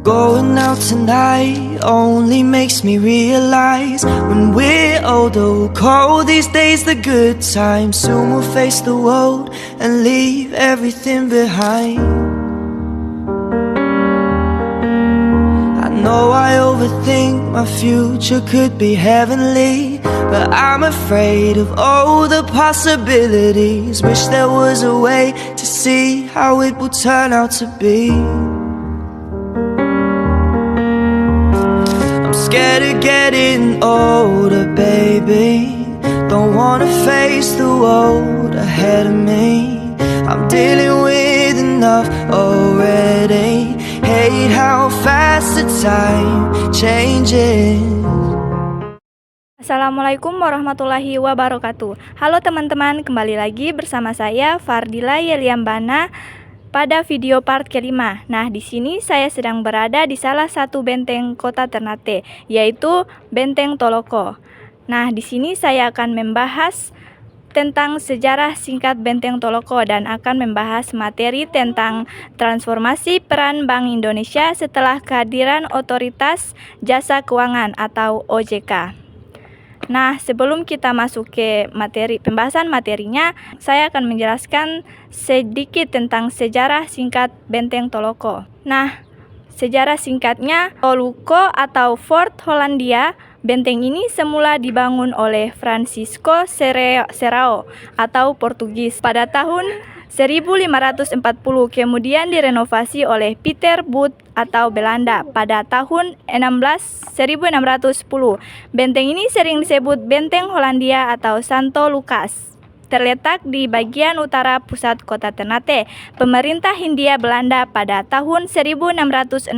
Going out tonight only makes me realize when we're older we'll call these days the good times. Soon we'll face the world and leave everything behind. I know I overthink my future could be heavenly, but I'm afraid of all the possibilities. Wish there was a way to see how it will turn out to be. Scared of getting older, baby. Don't wanna face the world ahead of me. I'm dealing with enough already. Hate how fast the time changes. Assalamualaikum warahmatullahi wabarakatuh. Halo teman-teman, kembali lagi bersama saya Fardila Yeliambana pada video part kelima. Nah, di sini saya sedang berada di salah satu benteng kota Ternate, yaitu Benteng Toloko. Nah, di sini saya akan membahas tentang sejarah singkat Benteng Toloko dan akan membahas materi tentang transformasi peran Bank Indonesia setelah kehadiran Otoritas Jasa Keuangan atau OJK. Nah, sebelum kita masuk ke pembahasan materinya, saya akan menjelaskan sedikit tentang sejarah singkat Benteng Toloko. Nah, sejarah singkatnya, Toloko atau Fort Hollandia. Benteng ini semula dibangun oleh Francisco Serrao atau Portugis pada tahun 1540, kemudian direnovasi oleh Peter Both atau Belanda pada tahun 1610. Benteng ini sering disebut Benteng Hollandia atau Santo Lucas. Terletak di bagian utara pusat kota Ternate. Pemerintah Hindia Belanda pada tahun 1661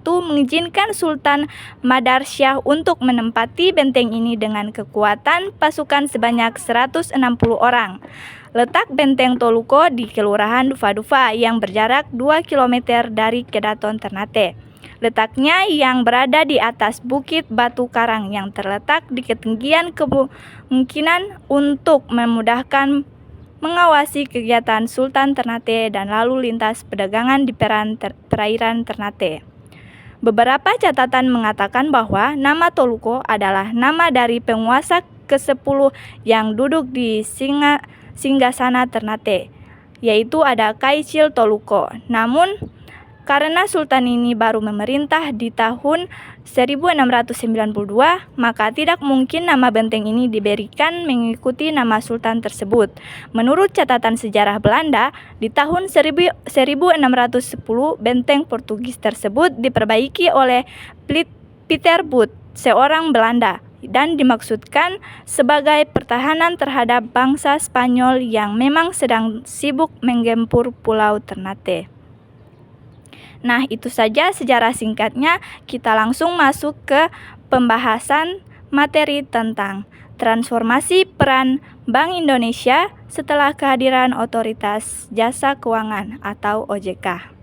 mengizinkan Sultan Madar Shah untuk menempati benteng ini dengan kekuatan pasukan sebanyak 160 orang. Letak Benteng Toloko di Kelurahan Dufa-Dufa yang berjarak 2 km dari Kedaton Ternate. Letaknya yang berada di atas Bukit Batu Karang yang terletak di ketinggian kemungkinan untuk memudahkan mengawasi kegiatan Sultan Ternate dan lalu lintas perdagangan di perairan Ternate. Beberapa catatan mengatakan bahwa nama Toloko adalah nama dari penguasa ke-10 yang duduk di singgasana Ternate, yaitu ada Kaisil Toluko. Namun, karena Sultan ini baru memerintah di tahun 1692, maka tidak mungkin nama benteng ini diberikan mengikuti nama Sultan tersebut. Menurut catatan sejarah Belanda, di tahun 1610, benteng Portugis tersebut diperbaiki oleh Peter Both, seorang Belanda, dan dimaksudkan sebagai pertahanan terhadap bangsa Spanyol yang memang sedang sibuk menggempur Pulau Ternate. Nah, itu saja sejarah singkatnya. Kita langsung masuk ke pembahasan materi tentang transformasi peran Bank Indonesia setelah kehadiran Otoritas Jasa Keuangan atau OJK.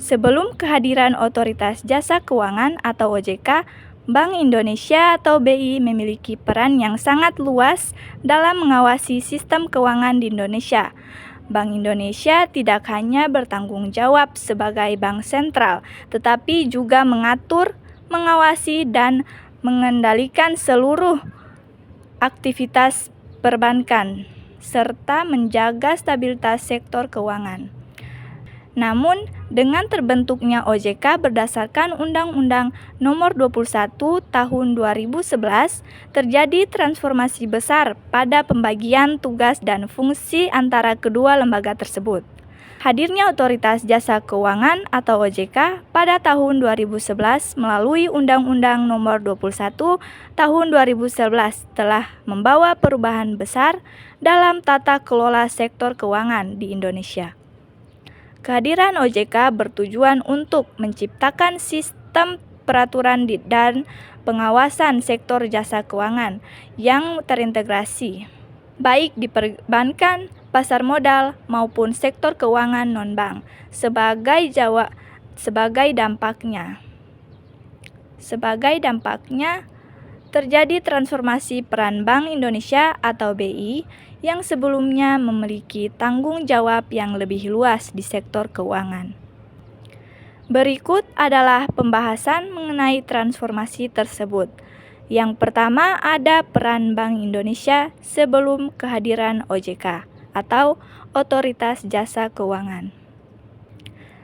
Sebelum kehadiran Otoritas Jasa Keuangan atau OJK, Bank Indonesia atau BI memiliki peran yang sangat luas dalam mengawasi sistem keuangan di Indonesia. Bank Indonesia tidak hanya bertanggung jawab sebagai bank sentral, tetapi juga mengatur, mengawasi, dan mengendalikan seluruh aktivitas perbankan, serta menjaga stabilitas sektor keuangan. Namun, dengan terbentuknya OJK berdasarkan Undang-Undang Nomor 21 Tahun 2011, terjadi transformasi besar pada pembagian tugas dan fungsi antara kedua lembaga tersebut. Hadirnya Otoritas Jasa Keuangan atau OJK pada tahun 2011 melalui Undang-Undang Nomor 21 Tahun 2011 telah membawa perubahan besar dalam tata kelola sektor keuangan di Indonesia. Kehadiran OJK bertujuan untuk menciptakan sistem peraturan dan pengawasan sektor jasa keuangan yang terintegrasi, baik di perbankan, pasar modal, maupun sektor keuangan non-bank. Sebagai dampaknya, terjadi transformasi peran Bank Indonesia atau BI yang sebelumnya memiliki tanggung jawab yang lebih luas di sektor keuangan. Berikut adalah pembahasan mengenai transformasi tersebut. Yang pertama ada peran Bank Indonesia sebelum kehadiran OJK atau Otoritas Jasa Keuangan.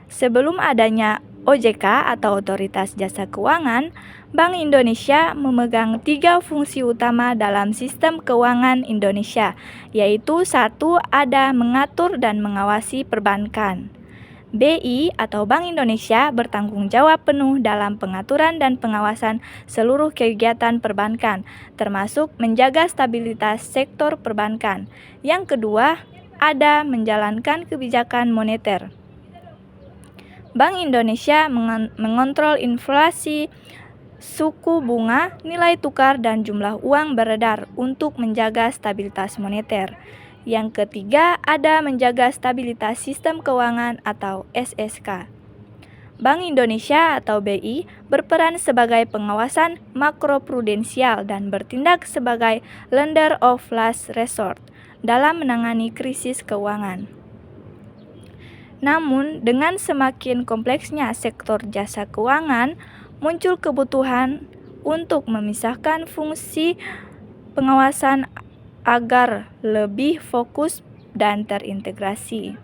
Sebelum adanya OJK atau Otoritas Jasa Keuangan, Bank Indonesia memegang 3 fungsi utama dalam sistem keuangan Indonesia, yaitu 1. Ada mengatur dan mengawasi perbankan. BI atau Bank Indonesia bertanggung jawab penuh dalam pengaturan dan pengawasan seluruh kegiatan perbankan, termasuk menjaga stabilitas sektor perbankan. Yang kedua, ada menjalankan kebijakan moneter. Bank Indonesia mengontrol inflasi, suku bunga, nilai tukar, dan jumlah uang beredar untuk menjaga stabilitas moneter. Yang ketiga, ada menjaga stabilitas sistem keuangan atau SSK. Bank Indonesia atau BI berperan sebagai pengawasan makroprudensial dan bertindak sebagai lender of last resort dalam menangani krisis keuangan. Namun, dengan semakin kompleksnya sektor jasa keuangan, muncul kebutuhan untuk memisahkan fungsi pengawasan agar lebih fokus dan terintegrasi.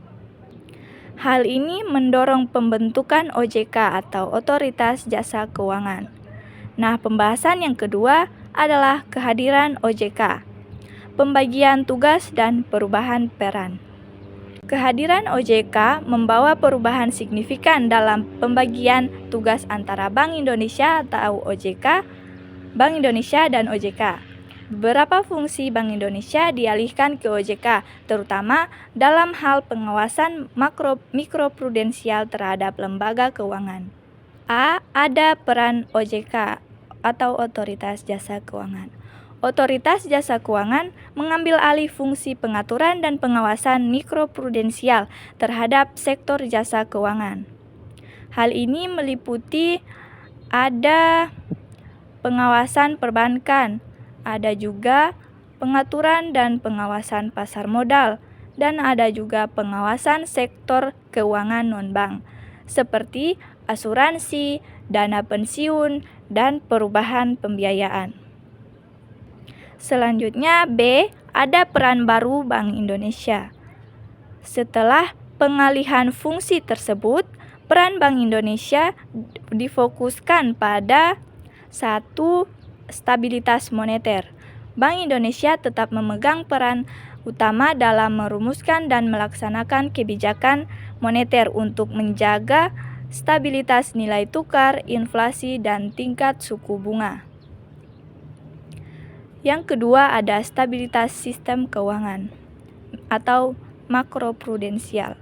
Hal ini mendorong pembentukan OJK atau Otoritas Jasa Keuangan. Nah, pembahasan yang kedua adalah kehadiran OJK, pembagian tugas dan perubahan peran. Kehadiran OJK membawa perubahan signifikan dalam pembagian tugas antara Bank Indonesia atau OJK, Bank Indonesia dan OJK. Beberapa fungsi Bank Indonesia dialihkan ke OJK, terutama dalam hal pengawasan mikroprudensial terhadap lembaga keuangan. A. Ada peran OJK atau Otoritas Jasa Keuangan. Otoritas Jasa Keuangan mengambil alih fungsi pengaturan dan pengawasan mikroprudensial terhadap sektor jasa keuangan. Hal ini meliputi ada pengawasan perbankan, ada juga pengaturan dan pengawasan pasar modal, dan ada juga pengawasan sektor keuangan non-bank, seperti asuransi, dana pensiun, dan perubahan pembiayaan. Selanjutnya B. Ada peran baru Bank Indonesia. Setelah pengalihan fungsi tersebut, peran Bank Indonesia difokuskan pada 1. Stabilitas moneter. Bank Indonesia tetap memegang peran utama dalam merumuskan dan melaksanakan kebijakan moneter untuk menjaga stabilitas nilai tukar, inflasi, dan tingkat suku bunga. Yang kedua ada stabilitas sistem keuangan atau makroprudensial.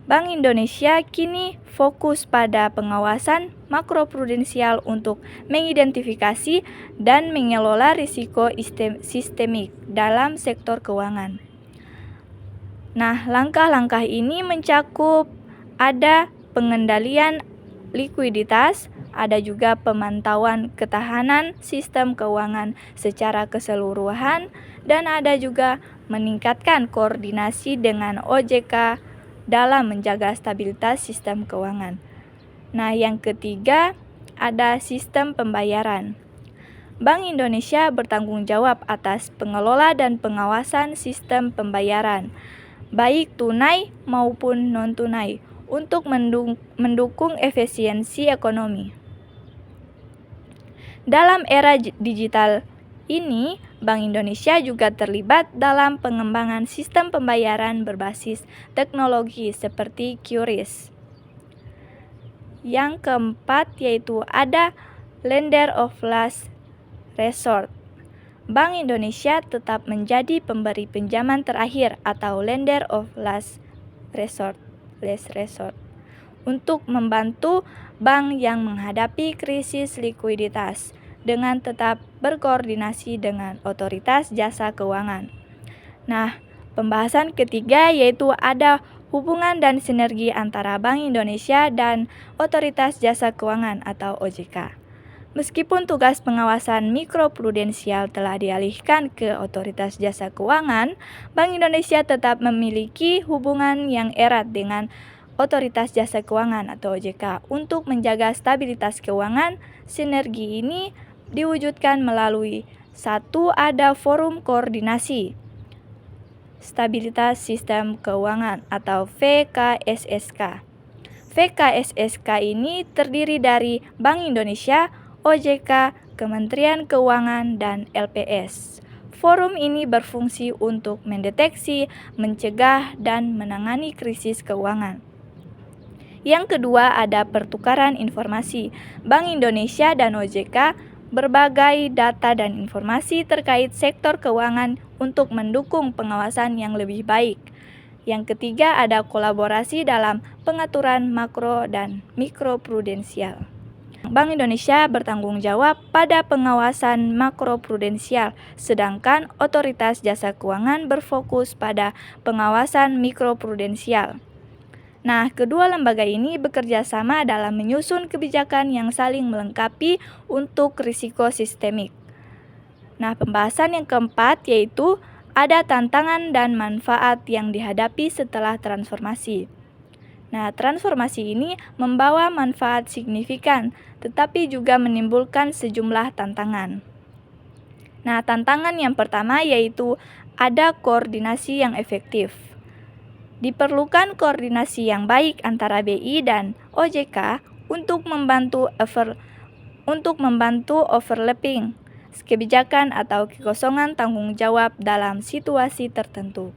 Bank Indonesia kini fokus pada pengawasan makroprudensial untuk mengidentifikasi dan mengelola risiko sistemik dalam sektor keuangan. Nah, langkah-langkah ini mencakup ada pengendalian likuiditas, ada juga pemantauan ketahanan sistem keuangan secara keseluruhan, dan ada juga meningkatkan koordinasi dengan OJK dalam menjaga stabilitas sistem keuangan. Nah, yang ketiga ada sistem pembayaran. Bank Indonesia bertanggung jawab atas pengelola dan pengawasan sistem pembayaran, baik tunai maupun non-tunai, untuk mendukung efisiensi ekonomi. Dalam era digital ini, Bank Indonesia juga terlibat dalam pengembangan sistem pembayaran berbasis teknologi seperti QRIS. Yang keempat yaitu ada lender of last resort. Bank Indonesia tetap menjadi pemberi pinjaman terakhir atau lender of last resort untuk membantu bank yang menghadapi krisis likuiditas dengan tetap berkoordinasi dengan Otoritas Jasa Keuangan. Nah, pembahasan ketiga yaitu ada hubungan dan sinergi antara Bank Indonesia dan Otoritas Jasa Keuangan atau OJK. Meskipun tugas pengawasan mikroprudensial telah dialihkan ke Otoritas Jasa Keuangan, Bank Indonesia tetap memiliki hubungan yang erat dengan Otoritas Jasa Keuangan atau OJK. Untuk menjaga stabilitas keuangan, sinergi ini diwujudkan melalui satu, ada forum koordinasi stabilitas sistem keuangan atau VKSSK. VKSSK ini terdiri dari Bank Indonesia, OJK, Kementerian Keuangan, dan LPS. Forum ini berfungsi untuk mendeteksi, mencegah, dan menangani krisis keuangan. Yang kedua, ada pertukaran informasi. Bank Indonesia dan OJK berbagai data dan informasi terkait sektor keuangan untuk mendukung pengawasan yang lebih baik. Yang ketiga, ada kolaborasi dalam pengaturan makro dan mikroprudensial. Bank Indonesia bertanggung jawab pada pengawasan makroprudensial, sedangkan Otoritas Jasa Keuangan berfokus pada pengawasan mikroprudensial. Nah, kedua lembaga ini bekerja sama dalam menyusun kebijakan yang saling melengkapi untuk risiko sistemik. Nah, pembahasan yang keempat yaitu ada tantangan dan manfaat yang dihadapi setelah transformasi. Nah, transformasi ini membawa manfaat signifikan, tetapi juga menimbulkan sejumlah tantangan. Nah, tantangan yang pertama yaitu ada koordinasi yang efektif. Diperlukan koordinasi yang baik antara BI dan OJK untuk membantu overlapping kebijakan atau kekosongan tanggung jawab dalam situasi tertentu.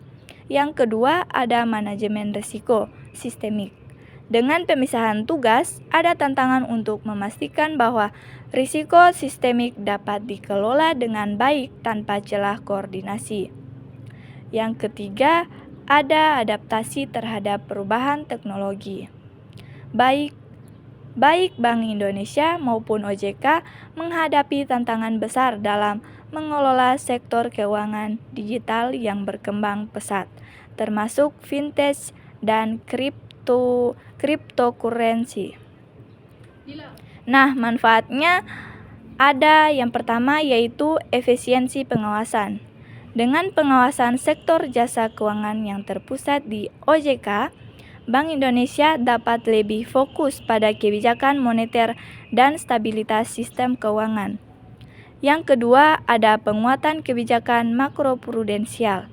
Yang kedua, ada manajemen risiko sistemik. Dengan pemisahan tugas, ada tantangan untuk memastikan bahwa risiko sistemik dapat dikelola dengan baik tanpa celah koordinasi. Yang ketiga, ada adaptasi terhadap perubahan teknologi. Baik Bank Indonesia maupun OJK menghadapi tantangan besar dalam mengelola sektor keuangan digital yang berkembang pesat, termasuk fintech dan cryptocurrency. Nah, manfaatnya ada yang pertama yaitu efisiensi pengawasan. Dengan pengawasan sektor jasa keuangan yang terpusat di OJK, Bank Indonesia dapat lebih fokus pada kebijakan moneter dan stabilitas sistem keuangan. Yang kedua, ada penguatan kebijakan makroprudensial.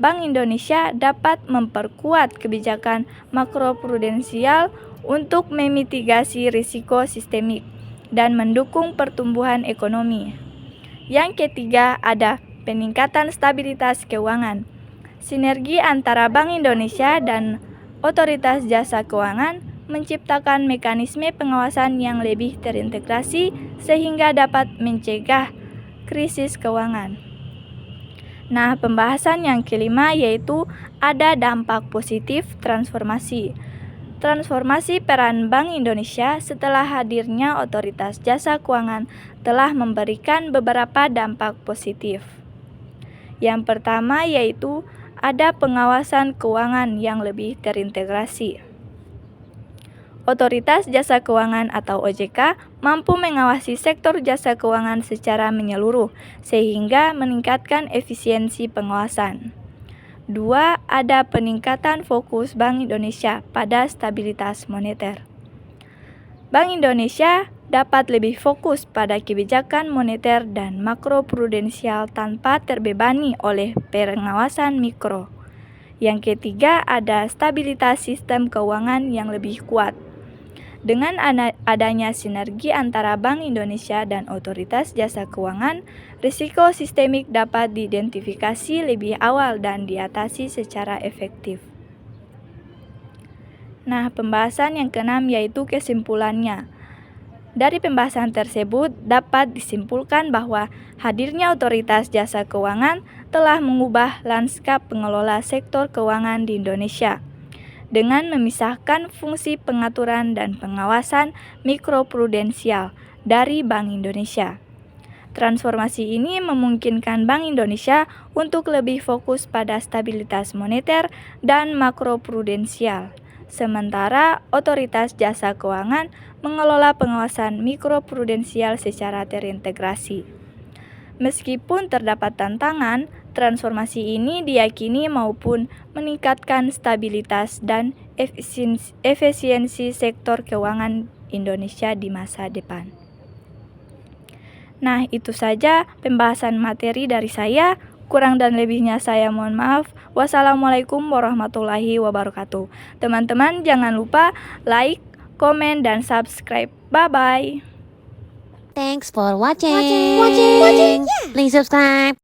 Bank Indonesia dapat memperkuat kebijakan makroprudensial untuk memitigasi risiko sistemik dan mendukung pertumbuhan ekonomi. Yang ketiga, ada peningkatan stabilitas keuangan. Sinergi antara Bank Indonesia dan Otoritas Jasa Keuangan menciptakan mekanisme pengawasan yang lebih terintegrasi sehingga dapat mencegah krisis keuangan. Nah, pembahasan yang kelima yaitu ada dampak positif transformasi. Transformasi peran Bank Indonesia setelah hadirnya Otoritas Jasa Keuangan telah memberikan beberapa dampak positif. Yang pertama yaitu ada pengawasan keuangan yang lebih terintegrasi. Otoritas Jasa Keuangan atau OJK mampu mengawasi sektor jasa keuangan secara menyeluruh sehingga meningkatkan efisiensi pengawasan. 2. Ada peningkatan fokus Bank Indonesia pada stabilitas moneter. Bank Indonesia dapat lebih fokus pada kebijakan moneter dan makroprudensial tanpa terbebani oleh pengawasan mikro. Yang ketiga, ada stabilitas sistem keuangan yang lebih kuat. Dengan adanya sinergi antara Bank Indonesia dan Otoritas Jasa Keuangan, risiko sistemik dapat diidentifikasi lebih awal dan diatasi secara efektif. Nah, pembahasan yang keenam yaitu kesimpulannya. Dari pembahasan tersebut dapat disimpulkan bahwa hadirnya Otoritas Jasa Keuangan telah mengubah lanskap pengelola sektor keuangan di Indonesia dengan memisahkan fungsi pengaturan dan pengawasan mikroprudensial dari Bank Indonesia. Transformasi ini memungkinkan Bank Indonesia untuk lebih fokus pada stabilitas moneter dan makroprudensial. Sementara Otoritas Jasa Keuangan mengelola pengawasan mikroprudensial secara terintegrasi. Meskipun terdapat tantangan, Transformasi ini diyakini maupun meningkatkan stabilitas dan efisiensi sektor keuangan Indonesia di masa depan. Nah, itu saja pembahasan materi dari saya. Kurang dan lebihnya saya mohon maaf. Wassalamualaikum warahmatullahi wabarakatuh. Teman-teman jangan lupa like, komen, dan subscribe. Bye-bye. Thanks for watching. Please subscribe.